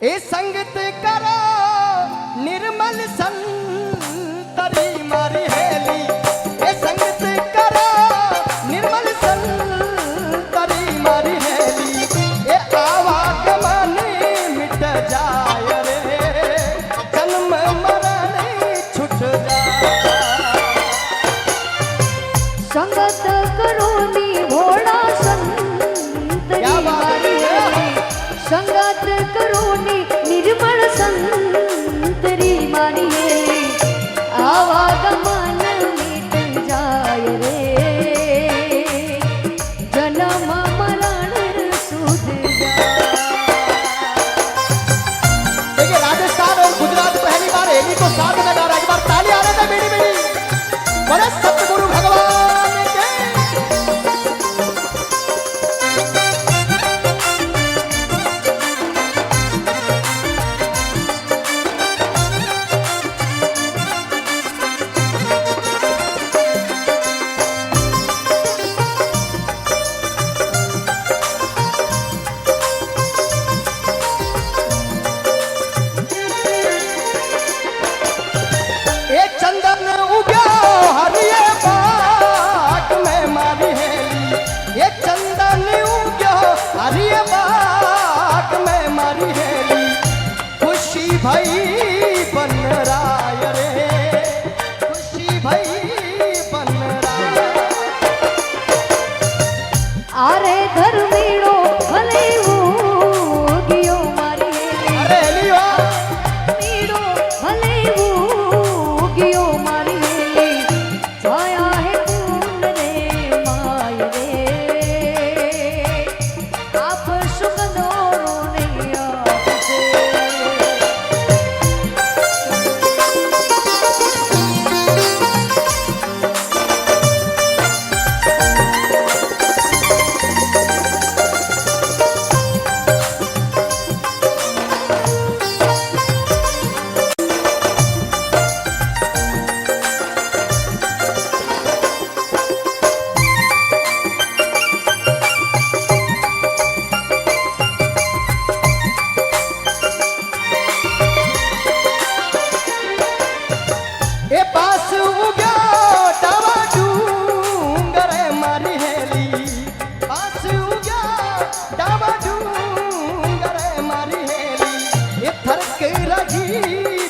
ए संगत करो निर्मल संतरी मारी हेली, ए संगत करो निर्मल संतरी मारी हेली, ए आवागमन मिट जाय रे जन्म मरण छुट जाय। संगत करो नी भोला संतरी मारी हेली, संगत करो नी निर्मल संतरी मारी हेली, आवागमन मिट जाय रे जन्म मरण सुध जाय। देखिए राजस्थान और गुजरात पहली बार हेली को साथ में गा रहा है। एक बार ताली आ रहा है मेरी मेरी बड़े सतगुरु भगवान के। ए चंदन उग्यो हरिये बाग में मारी हेली, ए चंदन उग्यो हरिये बाग में मारी हेली, खुशी भई बन राय रे खुशी भई बन राय। आरे धर्मीड़ो भले उगियो मारी हेली, अरे हेलियो मीड़ो भले उगियो मारी हेली, छाया है कून रे माय रे आप सुगंधोरो नहीं आपसे। ए पास उग्यो डावा डूंगर मारी हेली, पास उग्यो डावा डूंगर मारी हेली, ये थरक रही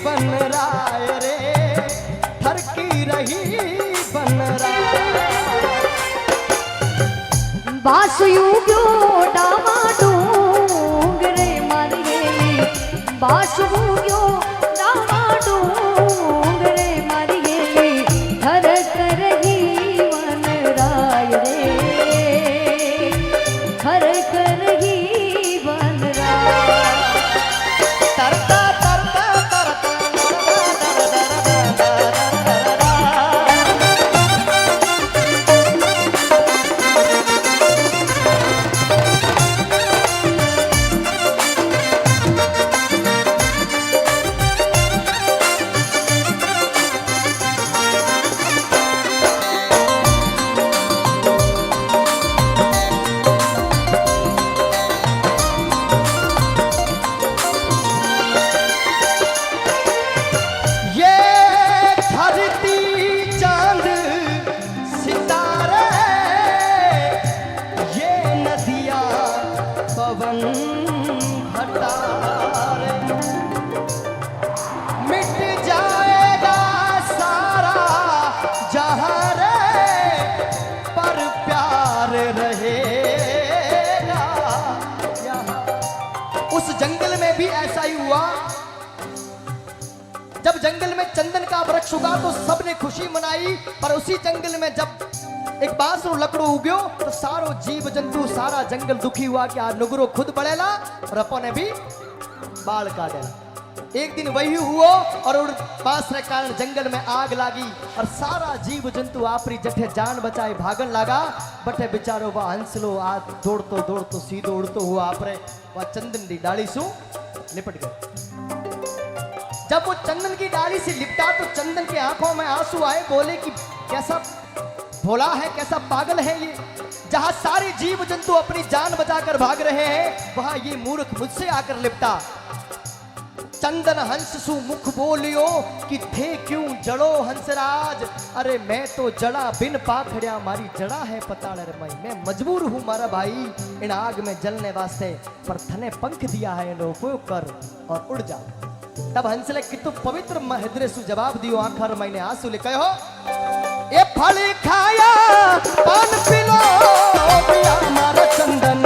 बन राय रे थरक रही बन राय। बासुयुग्यो डामा डूंगरे मारी हेली, बासुयुग्यो डामा डूंगरे मारी हेली, थरक रही वन राय रे थरक रही वन राय। तरता तरता तरता ये धरती चांद सितारे, ये नदियां पवन भटारे, मिट जाएगा सारा जहां रे पर प्यार रहेगा यहाँ। उस जंगल में भी ऐसा ही हुआ। जब जंगल में चंदन का वृक्ष उगा तो सबने खुशी मनाई, पर उसी जंगल में जब एक बांस और लकड़ो उग्यो तो सारो जीव जंतु सारा जंगल दुखी हुआ कि आज नुगरो खुद बढ़ेला और अपने भी बाल काटेला। एक दिन वही हुआ और बांस के कारण जंगल में आग लागी और सारा जीव जंतु आपरी जठे जान बचाए भागन लगा। बटे बेचारो वह हंसलो आज दौड़तो दौड़तो सीधो उड़तो हुआ आपरे वह चंदन की डाली सु लिपट गए। जब वो चंदन की डाली से लिपटा तो चंदन की आंखों में आंसू आए, बोले कि कैसा भोला है, कैसा पागल है ये। जहां सारे जीव जंतु अपनी जान बचाकर भाग रहे हैं वहां ये मूर्ख मुझसे आकर लिपटा। चंदन हंस सु मुख बोलियो कि थे क्यों जड़ो हंसराज। अरे मैं तो जड़ा बिन पाखड़िया मारी जड़ा है पताड़ रे मई। मैं मजबूर हूँ मारा भाई इन आग में जलने वास्ते, पर थने पंख दिया है इन उपयोग कर और उड़ जा। तब हंसले कि तू पवित्र महद्रे सु जवाब दियो आखर मैंने आंसू ले कहो ए फल खाया पान पिलो पिया मारा चंदन।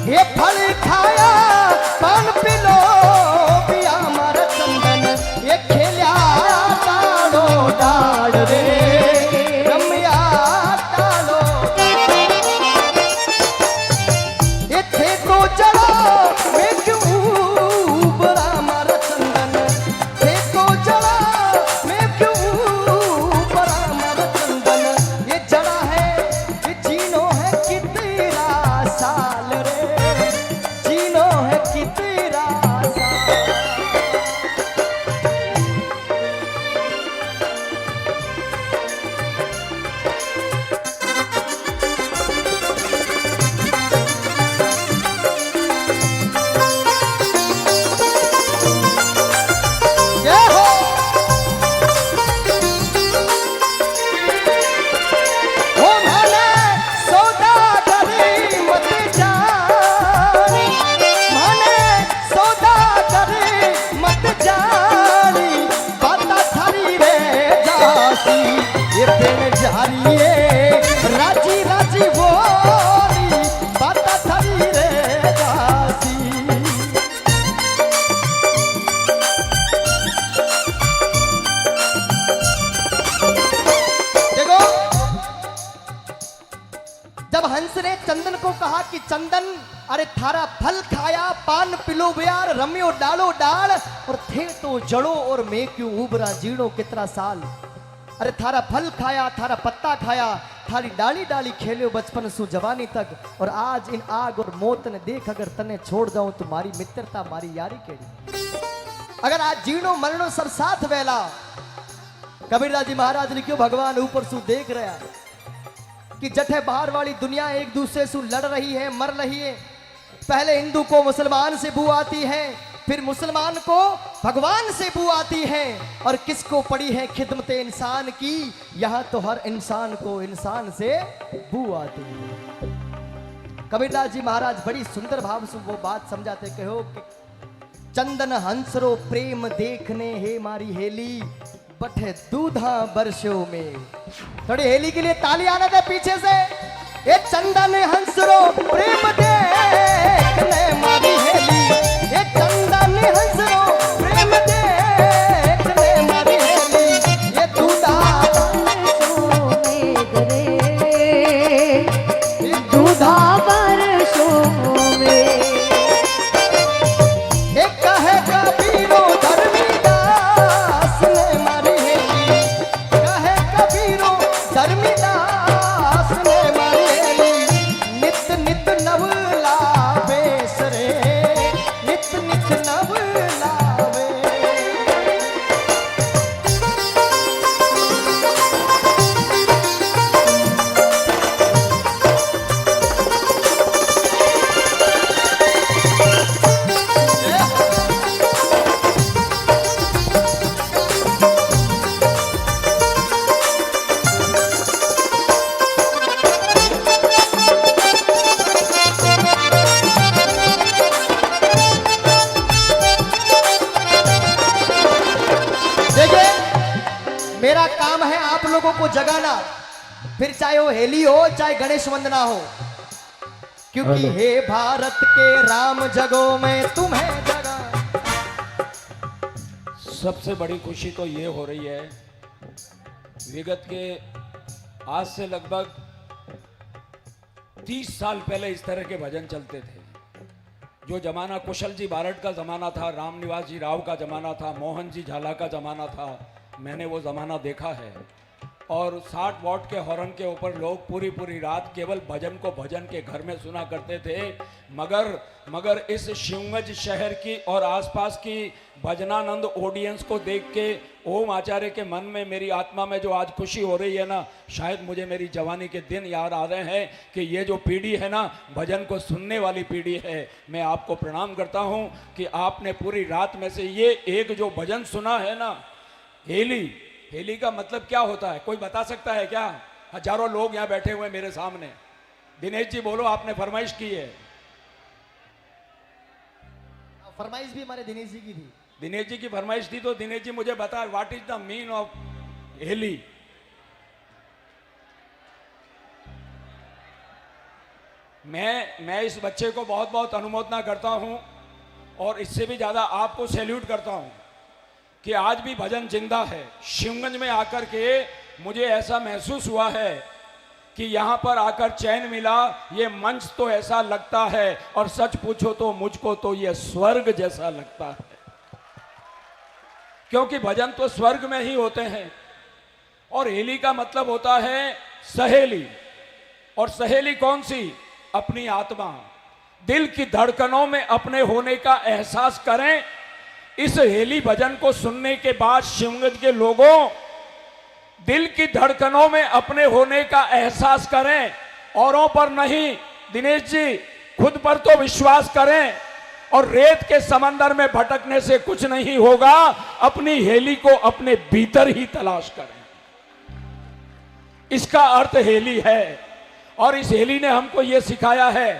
ये फल खाया पान पिलो पिया मारा चंदन। ये खेल्या डालो डाल रे रमिया डालो। ये थे तो जड़ा मैं क्यों बड़ा मारा चंदन। थे तो जड़ा मैं क्यों बड़ा मारा चंदन। ये जड़ा है ये जीनो है कि तेरा साल रे जीनो है कि तेरा साल। जय हो ओ माने सौदागरी मत जानी। माने सौदागरी मत जानी। बाता थारी रे जासी ये पेन जारी है राजी राजी बोली। बाता थारी रे जासी। देखो जब हंस ने चंदन को कहा कि चंदन अरे थारा फल खाया पान पिलो ब्यार रमियो डालो डाल। और थे तो जड़ो और मैं क्यों उबरा जीणो कितना साल। अरे थारा फल खाया थारा पत्ता खाया थारी डाली डाली खेलियो बचपन सु जवानी तक। और आज इन आग और मौत ने देख अगर तने छोड़ जाऊं तो मारी मित्रता मारी यारी केड़ी। अगर आज जीणो मरणो सब साथ वेला। कबीरदास जी महाराज लिखियो भगवान ऊपर सु देख रहा है कि जठे बाहर वाली दुनिया एक दूसरे से लड़ रही है मर रही है। पहले हिंदू को मुसलमान से बू आती है, फिर मुसलमान को भगवान से बू आती है। और किसको पड़ी है खिदमत इंसान की। यहाँ तो हर इंसान को इंसान से बू आती है। कबीरदास जी महाराज बड़ी सुंदर भाव से वो बात समझाते कहो कि चंदन हंसरो प्रेम देखने हे मारी हेली बठे दूधा बरसों में। थोड़ी हेली के लिए ताली आना था पीछे से। ये चंदन हंसरो प्रेम देखने मारी हेली। ये चंदन हंसरो प्रेम देखने मारी हेली। ये दूधा दूधा बरसों में। एक कहे कबीरो धर्मीदास ने मारी हेली। कहे कबीरो धर्मीदास ने मारी हेली। नित नित नव लावे सरे नित नित नव लावे। देखिए मेरा काम है आप लोगों को जगाना, फिर चाहे वो हेली हो चाहे गणेश वंदना हो। क्योंकि हे भारत के राम जगो में तुम्हें जगा। सबसे बड़ी खुशी तो ये हो रही है विगत के आज से लगभग 30 साल पहले इस तरह के भजन चलते थे। जो जमाना कुशल जी बारट का जमाना था, रामनिवास जी राव का जमाना था, मोहन जी झाला का जमाना था, मैंने वो जमाना देखा है। और 60 वॉट के हॉर्न के ऊपर लोग पूरी पूरी रात केवल भजन को भजन के घर में सुना करते थे। मगर इस शिवगंज शहर की और आसपास की भजनानंद ऑडियंस को देख के ओम आचार्य के मन में, मेरी आत्मा में जो आज खुशी हो रही है ना, शायद मुझे मेरी जवानी के दिन याद आ रहे हैं कि ये जो पीढ़ी है ना, भजन को सुनने वाली पीढ़ी है। मैं आपको प्रणाम करता हूँ कि आपने पूरी रात में से ये एक जो भजन सुना है ना, हेली का मतलब क्या होता है? कोई बता सकता है क्या? हजारों लोग यहाँ बैठे हुए मेरे सामने। दिनेश जी बोलो, आपने फरमाइश की है। फरमाइश भी हमारे दिनेश जी की थी। दिनेश जी की फरमाइश थी, तो दिनेश जी मुझे बता, what is the mean of Hailey? मैं इस बच्चे को बहुत बहुत अनुमोदना करता हूं और इससे भी ज्यादा आपको सैल्यूट करता हूं कि आज भी भजन जिंदा है। शिवगंज में आकर के मुझे ऐसा महसूस हुआ है कि यहां पर आकर चैन मिला। ये मंच तो ऐसा लगता है, और सच पूछो तो मुझको तो ये स्वर्ग जैसा लगता है, क्योंकि भजन तो स्वर्ग में ही होते हैं। और हेली का मतलब होता है सहेली, और सहेली कौन सी? अपनी आत्मा। दिल की धड़कनों में अपने होने का एहसास करें। इस हेली भजन को सुनने के बाद शिवगंज के लोगों, दिल की धड़कनों में अपने होने का एहसास करें, औरों पर नहीं। दिनेश जी, खुद पर तो विश्वास करें, और रेत के समंदर में भटकने से कुछ नहीं होगा। अपनी हेली को अपने भीतर ही तलाश करें। इसका अर्थ हेली है। और इस हेली ने हमको यह सिखाया है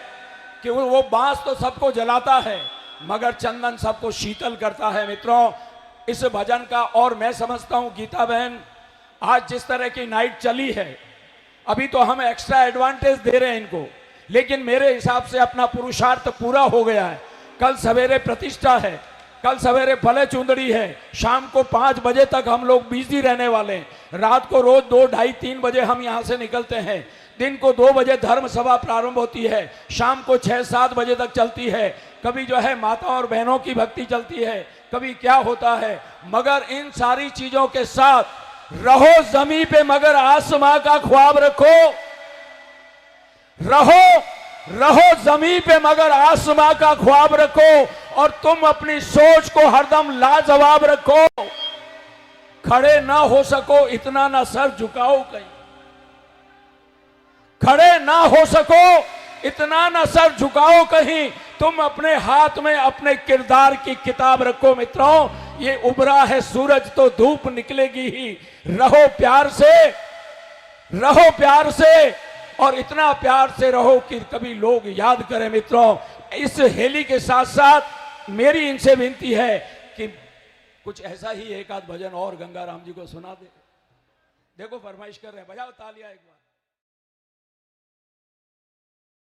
कि वो बांस तो सबको जलाता है, मगर चंदन सबको शीतल करता है। मित्रों, इस भजन का, और मैं समझता हूं गीता बहन, आज जिस तरह की नाइट चली है, अभी तो हम एक्स्ट्रा एडवांटेज दे रहे हैं इनको, लेकिन मेरे हिसाब से अपना पुरुषार्थ पूरा हो गया है। कल सवेरे प्रतिष्ठा है, कल सवेरे फले चुंदड़ी है, शाम को 5 बजे तक हम लोग बिजी रहने वाले हैं। रात को रोज 2, 2:30, 3 बजे हम यहां से निकलते हैं। दिन को 2 बजे धर्म सभा प्रारंभ होती है, शाम को 6, 7 बजे तक चलती है। कभी जो है माता और बहनों की भक्ति चलती है, कभी क्या होता है। मगर इन सारी चीजों के साथ रहो जमीन पे, मगर आसमां का ख्वाब रखो। रहो जमीन पे, मगर आसमां का ख्वाब रखो। और तुम अपनी सोच को हरदम लाजवाब रखो। खड़े ना हो सको इतना ना सर झुकाओ कहीं, खड़े ना हो सको इतना ना सर झुकाओ कहीं। तुम अपने हाथ में अपने किरदार की किताब रखो। मित्रों, ये उभरा है सूरज तो धूप निकलेगी ही। रहो प्यार से, और इतना प्यार से रहो कि कभी लोग याद करें। मित्रों, इस हेली के साथ साथ मेरी इनसे विनती है कि कुछ ऐसा ही एक आध भजन और गंगाराम जी को सुना दे। देखो फरमाइश कर रहे हैं, बजाओ तालियां एक बार।